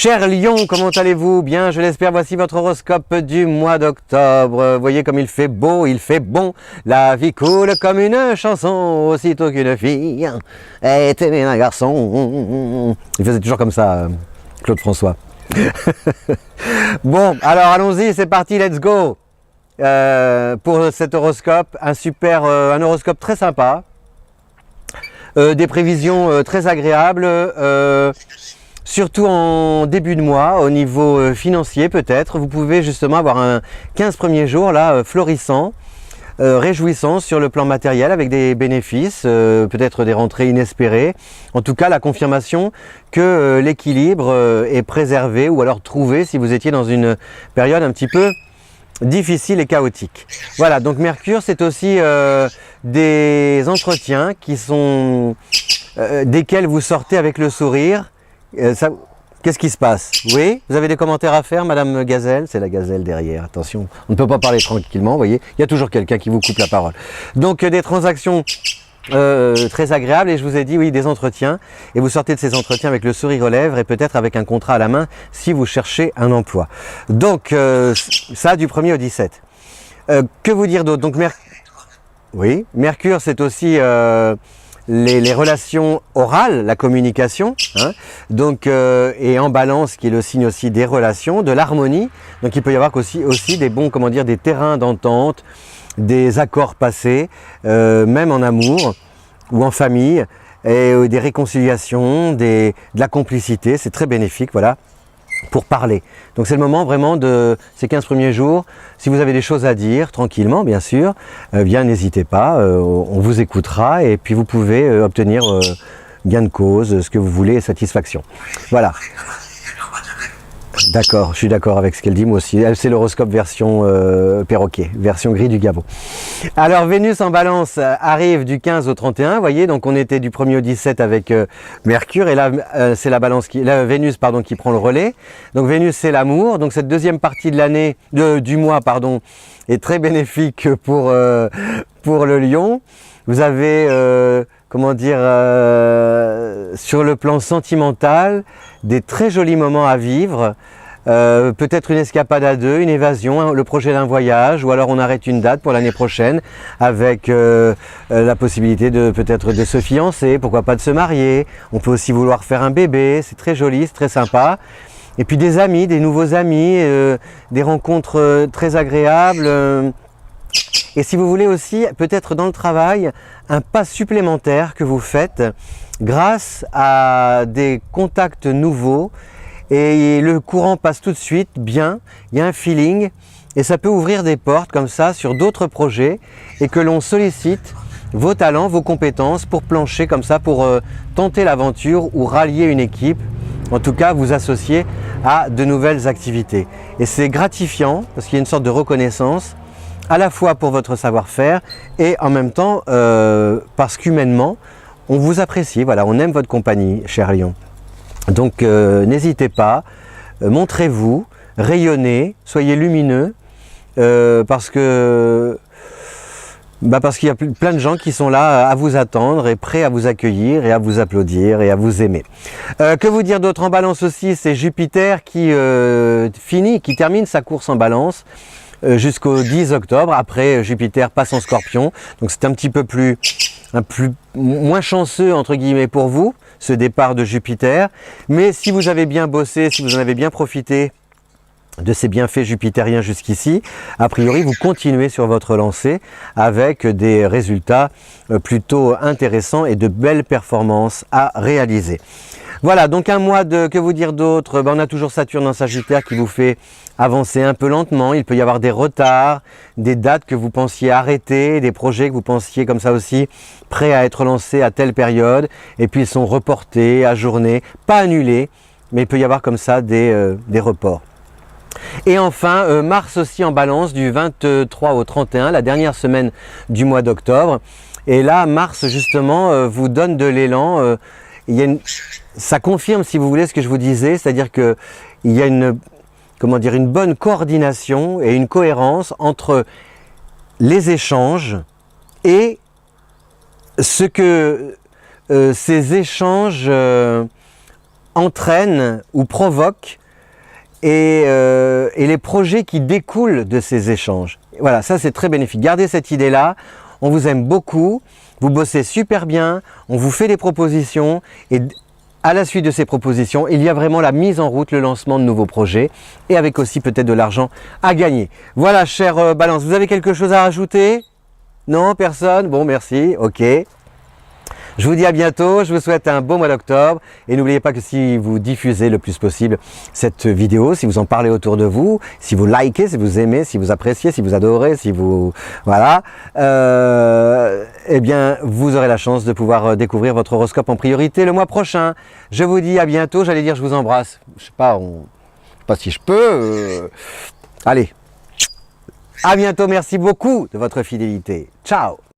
Cher Lion, comment allez-vous? Bien, je l'espère. Voici votre horoscope du mois d'octobre. Voyez comme il fait beau, il fait bon. La vie coule comme une chanson, aussitôt qu'une fille est aimée d'un garçon. Il faisait toujours comme ça, Claude François. Bon, alors allons-y, c'est parti, let's go. Pour cet horoscope, un horoscope très sympa. Des prévisions très agréables. Surtout en début de mois, au niveau financier peut-être, vous pouvez justement avoir un 15 premiers jours là florissant, réjouissant sur le plan matériel avec des bénéfices, peut-être des rentrées inespérées. En tout cas, la confirmation que l'équilibre est préservé ou alors trouvé si vous étiez dans une période un petit peu difficile et chaotique. Voilà, donc Mercure, c'est aussi des entretiens qui sont desquels vous sortez avec le sourire. Qu'est-ce qui se passe? Oui, vous avez des commentaires à faire, Madame Gazelle? C'est la gazelle derrière, attention, on ne peut pas parler tranquillement, vous voyez, il y a toujours quelqu'un qui vous coupe la parole. Donc des transactions très agréables, et je vous ai dit, oui, des entretiens, et vous sortez de ces entretiens avec le sourire aux lèvres, et peut-être avec un contrat à la main, si vous cherchez un emploi. Donc ça, du 1er au 17. Que vous dire d'autre? Donc oui, Mercure, c'est aussi... les relations orales, la communication, hein, donc, et en balance, qui est le signe aussi des relations, de l'harmonie. Donc il peut y avoir aussi des bons, comment dire, des terrains d'entente, des accords passés, même en amour ou en famille, et des réconciliations, de la complicité. C'est très bénéfique, voilà, pour parler. Donc c'est le moment vraiment de ces 15 premiers jours. Si vous avez des choses à dire, tranquillement bien sûr, bien n'hésitez pas, on vous écoutera et puis vous pouvez obtenir gain de cause, ce que vous voulez, satisfaction. Voilà. D'accord, je suis d'accord avec ce qu'elle dit, moi aussi. C'est l'horoscope version perroquet, version gris du Gavot. Alors Vénus en balance arrive du 15 au 31, vous voyez, donc on était du 1er au 17 avec Mercure, et là c'est la Vénus pardon, qui prend le relais. Donc Vénus c'est l'amour, donc cette deuxième partie de l'année, du mois pardon, est très bénéfique pour le Lion. Vous avez, comment dire, sur le plan sentimental, des très jolis moments à vivre, peut-être une escapade à deux, une évasion, le projet d'un voyage, ou alors on arrête une date pour l'année prochaine avec la possibilité peut-être de se fiancer, pourquoi pas de se marier. On peut aussi vouloir faire un bébé, c'est très joli, c'est très sympa. Et puis des amis, des nouveaux amis, des rencontres très agréables. Et si vous voulez aussi, peut-être dans le travail, un pas supplémentaire que vous faites grâce à des contacts nouveaux, et le courant passe tout de suite bien, il y a un feeling, et ça peut ouvrir des portes comme ça sur d'autres projets, et que l'on sollicite vos talents, vos compétences pour plancher comme ça, pour tenter l'aventure ou rallier une équipe, en tout cas vous associer à de nouvelles activités. Et c'est gratifiant, parce qu'il y a une sorte de reconnaissance, à la fois pour votre savoir-faire et en même temps parce qu'humainement, on vous apprécie, voilà, on aime votre compagnie, cher Lion. Donc n'hésitez pas, montrez-vous, rayonnez, soyez lumineux, parce qu'il y a plein de gens qui sont là à vous attendre et prêts à vous accueillir et à vous applaudir et à vous aimer. Que vous dire d'autre en balance aussi? C'est Jupiter qui termine sa course en balance jusqu'au 10 octobre. Après, Jupiter passe en Scorpion, donc c'est un petit peu moins chanceux entre guillemets pour vous, ce départ de Jupiter. Mais si vous avez bien bossé, si vous en avez bien profité de ces bienfaits jupitériens jusqu'ici, a priori vous continuez sur votre lancée avec des résultats plutôt intéressants et de belles performances à réaliser. Voilà, donc un mois de, que vous dire d'autre? On a toujours Saturne en Sagittaire qui vous fait avancer un peu lentement. Il peut y avoir des retards, des dates que vous pensiez arrêter, des projets que vous pensiez comme ça aussi prêts à être lancés à telle période, et puis ils sont reportés, ajournés, pas annulés, mais il peut y avoir comme ça des reports. Et enfin, Mars aussi en balance du 23 au 31, la dernière semaine du mois d'octobre. Et là, Mars justement vous donne de l'élan. Ça confirme, si vous voulez, ce que je vous disais, c'est-à-dire qu'il y a une bonne coordination et une cohérence entre les échanges et ce que ces échanges entraîne ou provoque et les projets qui découlent de ces échanges. Voilà, ça c'est très bénéfique. Gardez cette idée-là, on vous aime beaucoup, vous bossez super bien, on vous fait des propositions et à la suite de ces propositions, il y a vraiment la mise en route, le lancement de nouveaux projets et avec aussi peut-être de l'argent à gagner. Voilà, chère Balance, vous avez quelque chose à rajouter? Non, personne? Bon, merci, ok. Je vous dis à bientôt, je vous souhaite un beau mois d'octobre et n'oubliez pas que si vous diffusez le plus possible cette vidéo, si vous en parlez autour de vous, si vous likez, si vous aimez, si vous appréciez, si vous adorez, si vous... voilà, eh bien vous aurez la chance de pouvoir découvrir votre horoscope en priorité le mois prochain. Je vous dis à bientôt, j'allais dire je vous embrasse, je sais pas si je peux, allez, à bientôt, merci beaucoup de votre fidélité, ciao.